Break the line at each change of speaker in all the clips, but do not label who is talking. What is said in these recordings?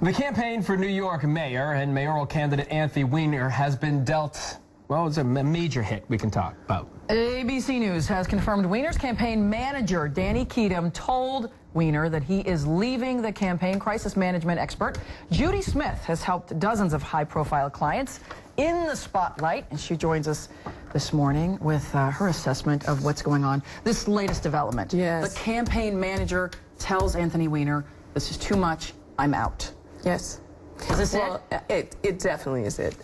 The campaign for New York mayor and mayoral candidate Anthony Weiner has been dealt, well, it's a major hit we can talk about.
ABC News has confirmed Weiner's campaign manager, Danny Keatum, told Weiner that he is leaving the campaign. Crisis management expert Judy Smith has helped dozens of high-profile clients in the spotlight, and she joins us this morning with her assessment of what's going on. This latest development.
Yes.
The campaign manager tells Anthony Weiner, this is too much, I'm out.
Yes.
Is this
Well, it definitely is it.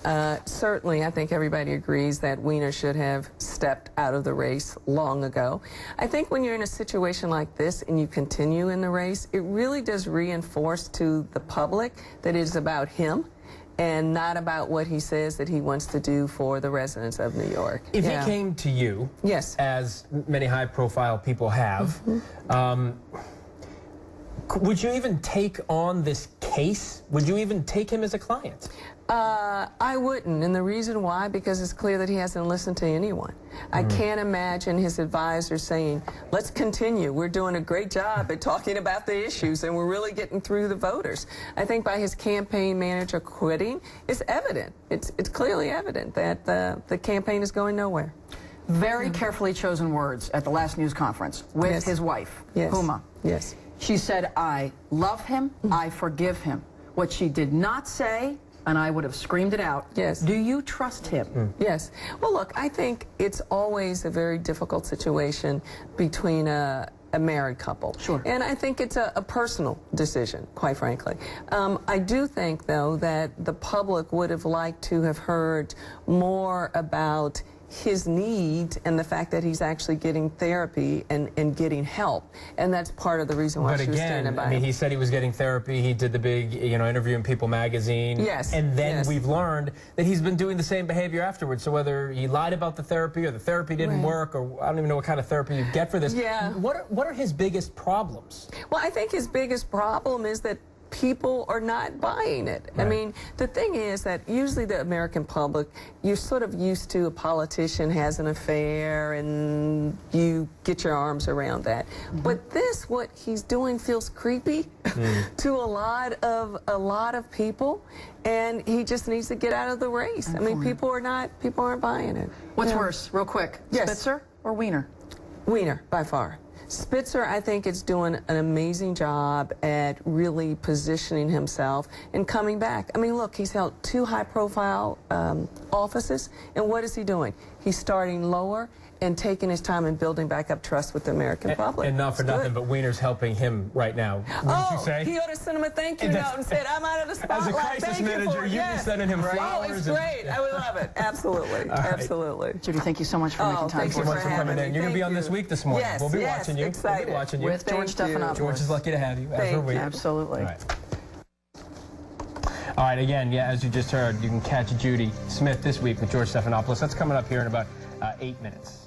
Certainly, I think everybody agrees that Weiner should have stepped out of the race long ago. I think when you're in a situation like this and you continue in the race, it really does reinforce to the public that it is about him and not about what he says that he wants to do for the residents of New York.
If he came to you,
yes,
as many high-profile people have, would you even take on this case? Would you even take him as a client?
I wouldn't, and the reason why, because it's clear that he hasn't listened to anyone. I can't imagine his advisor saying, let's continue. We're doing a great job at talking about the issues, and we're really getting through the voters. I think by his campaign manager quitting, it's evident. It's clearly evident that the campaign is going nowhere.
Very carefully chosen words at the last news conference with his wife, Huma.
Yes.
She said, I love him, I forgive him. What she did not say, and I would have screamed it out, do you trust him?
Yes. Well, look, I think it's always a very difficult situation between a married couple.
Sure.
And I think it's a personal decision, quite frankly. I do think, though, that the public would have liked to have heard more about his need and the fact that he's actually getting therapy and getting help, and that's part of the reason why she was standing by him.
I mean, he said he was getting therapy. He did the big, interview in People magazine.
Yes.
And then we've learned that he's been doing the same behavior afterwards. So whether he lied about the therapy or the therapy didn't work, or I don't even know what kind of therapy you get for this.
Yeah.
What are his biggest problems?
Well, I think his biggest problem is that people are not buying it. I mean, the thing is that usually the American public, you're sort of used to a politician has an affair and you get your arms around that. But this, what he's doing, feels creepy to a lot of people, and he just needs to get out of the race. I mean, people aren't buying it.
What's worse, real quick, Spitzer or Weiner?
Weiner, by far. Spitzer, I think, is doing an amazing job at really positioning himself and coming back. I mean, look, he's held 2 high-profile offices, and what is he doing? He's starting lower and taking his time and building back up trust with the American public.
And not for nothing, but Weiner's helping him right now. Wouldn't you say?
He ought to send him a thank you note and said, I'm out of the spotlight.
As a crisis manager, you'd be sending him flowers.
Oh, it's great. I would love it. Absolutely. Absolutely.
Judy, thank you so much for making time.
Thanks so much for coming in. You're going to be on This Week this morning.
Yes,
we'll be watching you.
Excited.
We'll be watching you.
With George Stephanopoulos.
George is lucky to have you.
Absolutely.
All right, again, as you just heard, you can catch Judy Smith this week with George Stephanopoulos. That's coming up here in about 8 minutes.